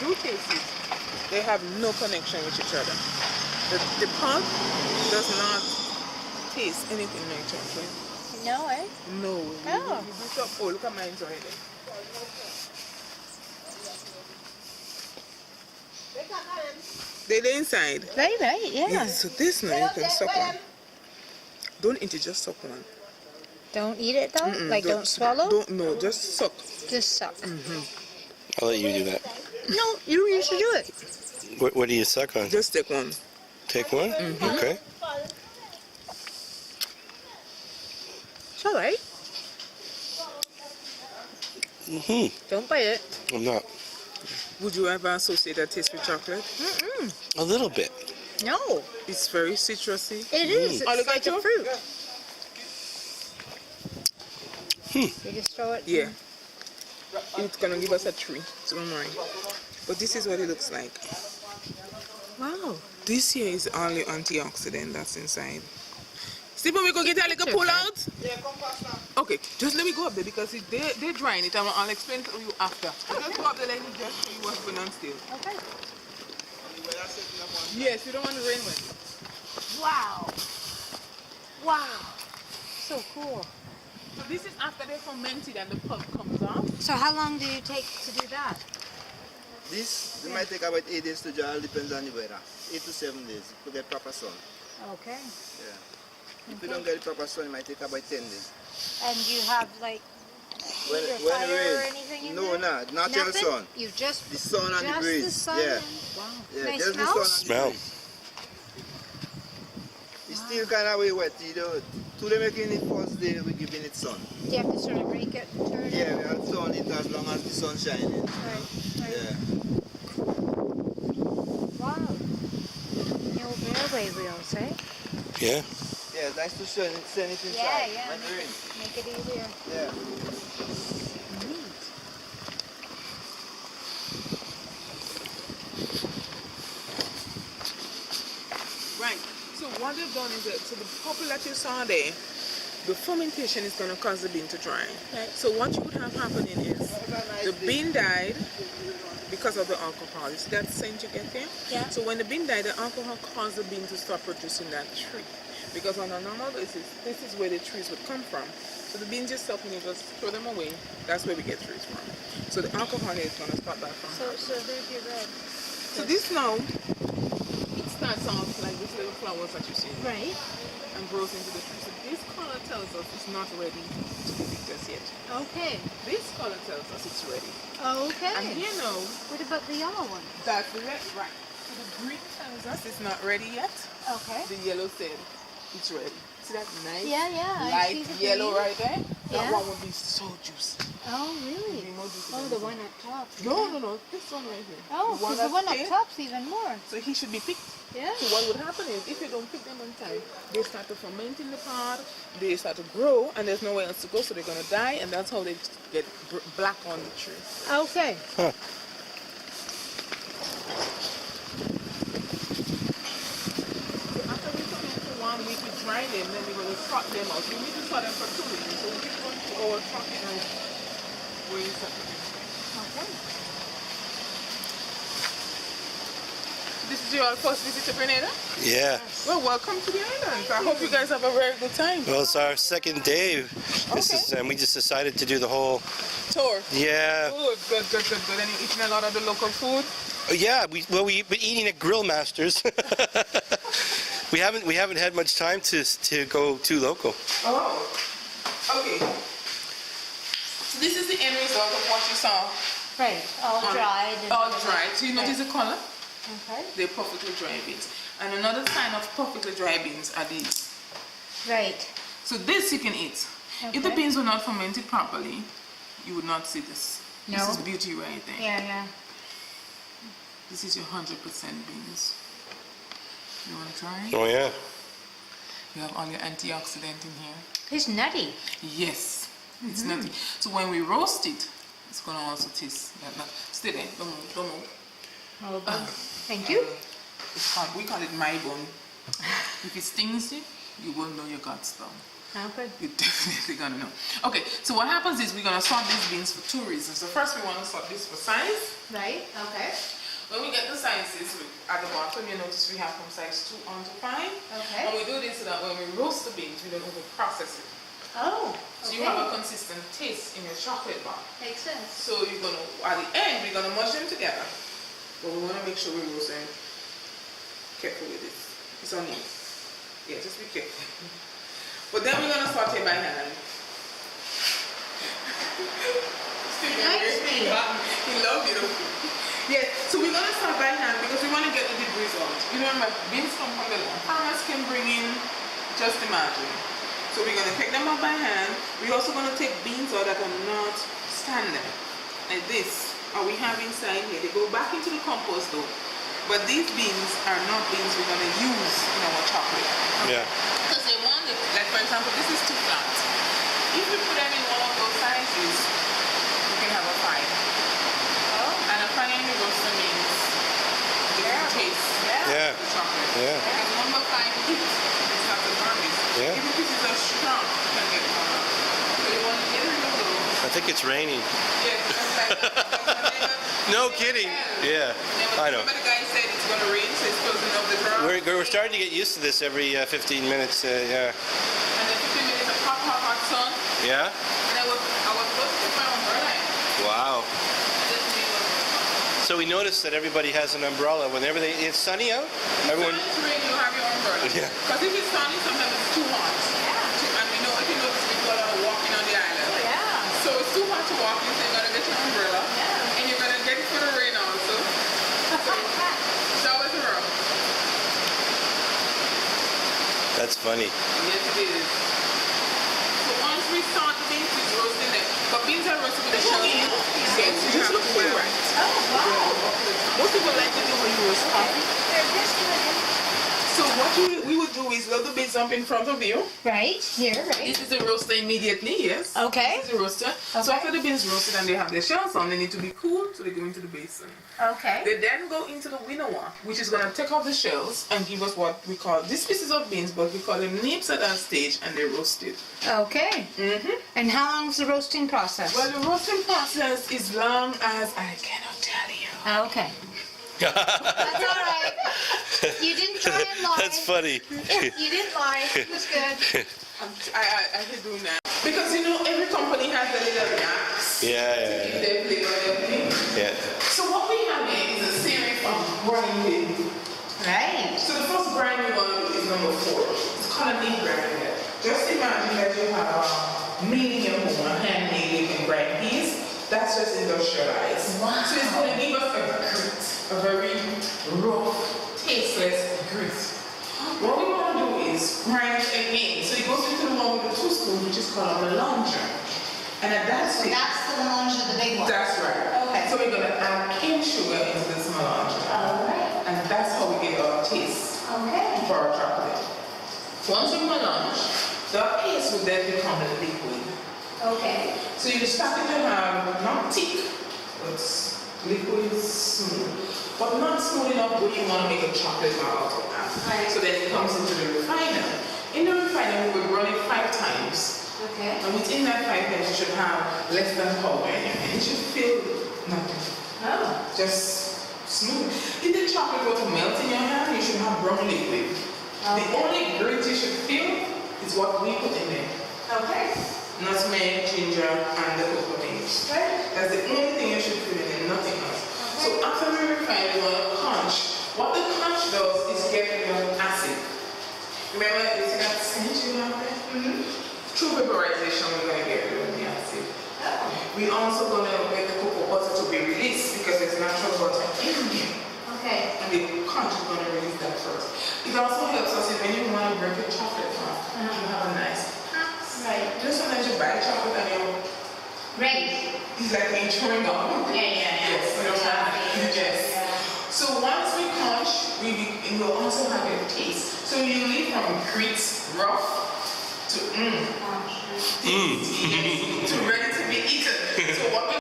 do taste it, they have no connection with each other. The pulp does not taste anything like chocolate. No, eh? No. Oh. You do some, oh, look at mine already. They're inside. Right, yeah. Yeah, so this now you can suck one. Don't eat it, just suck one. Don't eat it though? Like don't swallow? No, just suck. Just suck. I'll let you do that. No, you should do it. What do you suck on? Just take one. Take one? Okay. It's alright. Don't bite it. I'm not. Would you ever associate that taste with chocolate? A little bit. No, It's very citrusy. it is. Oh, It's look like at a you. fruit. You just throw it. Yeah. It's gonna give us a 3, so don't worry. But this is what it looks like. Wow. This here is all the antioxidant that's inside. Stephen, we go get a little pull out? Yeah, come past now. Okay, just let me go up there because they're drying it and I'll explain to you after. Just go up there, let me just show you what's going on still. Okay. Yes, you don't want the rain wet. Wow. Wow. So cool. So this is after they fermented and the pulp comes off. So how long do you take to do that? This it might take about 8 days to dry, depends on the weather. 8 to 7 days to get proper sun. Okay. Yeah. If you don't get proper sun, it might take about 10 days. And you have like When, heat or when fire it rains, or anything in no, there? nah, natural Nothing? sun. You just The sun and the just breeze. the sun Yeah. and- wow. Yeah, Nice just smell? the sun Smell. and the breeze. It's still kind of way wet. You know, to making it first day, we giving it sun. Do you have to sort of break it, turn it? Yeah, we have sun it as long as the sun shining. Right. Yeah. Wow. The old railway wheels, eh? Yeah. Yeah, it's nice to send it inside. Yeah. When it rains. Make it easier. Yeah. Neat. Right. So what they've done is that, so the pulp that you saw there, the fermentation is going to cause the bean to dry. Right. So what you would have happening is the bean died because of the alcohol. You see that scent you get there? Yeah. So when the bean died, the alcohol caused the bean to stop producing that tree. Because on a normal basis, this is where the trees would come from. So the beans yourself, when you just throw them away, that's where we get trees from. So the alcohol here is going to stop that from happening. So there's your red. So this now, it starts off like these little flowers that you see Right. and grows into the tree. So this color tells us it's not ready to be picked just yet. Okay. This color tells us it's ready. Okay. And you know, What about the yellow one? that's the red, right. So the green tells us it's not ready yet. Okay. The yellow said it's ready. See that nice Yeah, I see light the yellow green. right there? Yeah. That one would be so juicy. Oh, really? Be more juicy Oh, than the this one up top. No, this one right here. Oh, because the one up here, top's even more. so he should be picked. Yeah. So what would happen is, if you don't pick them on time, they start to ferment in the pod, they start to grow, and there's nowhere else to go, so they're going to die, and that's how they get black on the tree. Okay. Huh. So after we ferment for 1 week, we dry them, then we're going to trot them out. We need to trot them for 2 weeks, so we're going to our trotting out where you set them. Okay. This is your first visit to Grenada? Yeah. Well, welcome to the islands. I hope you guys have a very good time. Well, it's our second day. And we just decided to do the whole. Tour. Yeah. Good. And you're eating a lot of the local food? Yeah. We've been eating at Grill Masters. we haven't had much time to go too local. Oh, okay. So this is the end result of what you saw. Right. All dried. and- All dried. So you notice the color? Okay. They're perfectly dry beans. And another sign of perfectly dry beans are these. Right. So this you can eat. If the Okay. beans were not fermented properly, you would not see this. This No. is beauty right there. Yeah. This is your 100% beans. You want to try? Oh yeah. You have all your antioxidant in here. It's nutty. Yes, it's nutty. So when we roast it, it's gonna also taste like that. Stay there, don't move. Oh, thank you. We call it my bone. If it stings you, you will know you got stung. Okay. You're definitely gonna know. Okay, so what happens is we're gonna sort these beans for two reasons. So first we want to sort this for size. Right. Okay. When we get the sizes, at the bottom you notice we have from size 2 on to 5. Okay. And we do this so that when we roast the beans, we don't have to process it. Oh. So Okay. you have a consistent taste in your chocolate bar. Makes sense. So you're gonna, at the end, we're gonna mush them together. But we wanna make sure we roast them. Careful with this. It's on you. Yeah, just be careful. But then we're gonna saute by hand. Still Likes me. He loves you. Yes, so we're gonna start by hand because we wanna get the debris out. You remember, beans come from the land. Farmers can bring in, just imagine. So we're gonna take them out by hand. We're also gonna take beans out that are not standing, like this. Or we have inside here. They go back into the compost though. But these beans are not beans we're gonna use in our chocolate. Yeah. Because they want it, like for example, this is too flat. If we put them in one of those sizes, we can have a 5. Oh. And a 5 in the roaster means different taste Yeah. of the chocolate. Yeah. Because number 5 heat, it's not the garnish. Yeah. Even if it's a strong, you can get one. So you want to get rid of those. I think it's raining. Yeah, because like, No kidding. Yeah. I know. Remember the guy said it's going to rain, so it's closing up the drawer? We're starting to get used to this every 15 minutes. Yeah. And then 15 minutes of hot sun. Yeah? And I was supposed to put my umbrella in. Wow. This means So we noticed that everybody has an umbrella whenever it's sunny out. Everyone. When it's rain, you have your umbrella. Yeah. Because if it's sunny, sometimes it's too hot. Yeah. And we know, if you notice, people are walking on the island. Yeah. So it's too hot to walk in, so you're going to get your umbrella. Yeah. And you're going to get it for the rain also. So it's always a rub. That's funny. Yes, it is. So once we start the beans, it's roasting them. But beans are roasted with the shells. Yes, you just look full right. Oh wow. Most people like to do when you roast coffee. They're just good. So what we would do is load the beans up in front of you. Right here. Right. This is the roaster immediately, yes. Okay. This is the roaster. So Okay. after the beans roasted and they have their shells on, they need to be cool, so they go into the basin. Okay. They then go into the winnower, which is going to take off the shells and give us what we call, these pieces of beans, but we call them nibs at that stage, and they're roasted. Okay. Mm-hmm. And how long is the roasting process? Well, the roasting process is long as I cannot tell you. Okay. That's all right. You didn't try and lie. That's funny. You didn't lie. It was good. I can do that. Because you know, every company has their little knacks. Yeah. If they play on their thing. Yeah. So what we have here is a series of grinding. Right. So the first grind we want to do is number 4. It's called a knee grind. Just imagine that you have a meat in your home, a handmade, you can grind these. That's just industrialized. Wow. So it's going to give us a grit, a very rough, tasteless grit. What we want to do is grind it again. So it goes into the one with the 2 spoons, which is called a melanger. And at that So stage, that's the melange of the big one. that's right. Okay. So we're going to add cane sugar into this melanger. All right. And that's how we get our taste Okay. for our chocolate. Once we melange, the paste will then become a liquid. Okay. So you're starting to have not thick, but liquid smooth. But not smooth enough where you want to make a chocolate bar out of that. Right. So then it comes into the refiner. In the refiner, we would run it 5 times. Okay. And within that 5 times, you should have less than powder in your hand. It should feel nothing. Oh. Just smooth. If the chocolate were to melt in your hand, you should have brown liquid. The Okay. only grit you should feel is what we put in there. Okay. Nutmeg, ginger, and the cocoa beans. Good. That's the only thing you should put in there, nothing else. So after we refine, we're going to conch. What the conch does is get rid of acid. Remember, you see that stench you have there? Mm-hmm. Through vaporization, we're going to get rid of the acid. Oh. We're also going to get the cocoa butter to be released because there's natural butter in here. Okay. And the conch is going to release that first. It also helps us if when you want to break your chocolate off, you have a nice. Right. You know, sometimes you buy chocolate and you're Ready. it's like being chewing gum. Yeah. Yes, we don't have it. Yes. Yeah. So once we conch, it will also have a taste. So you leave from grit, rough, to Oh, sure. to ready to be eaten. So what we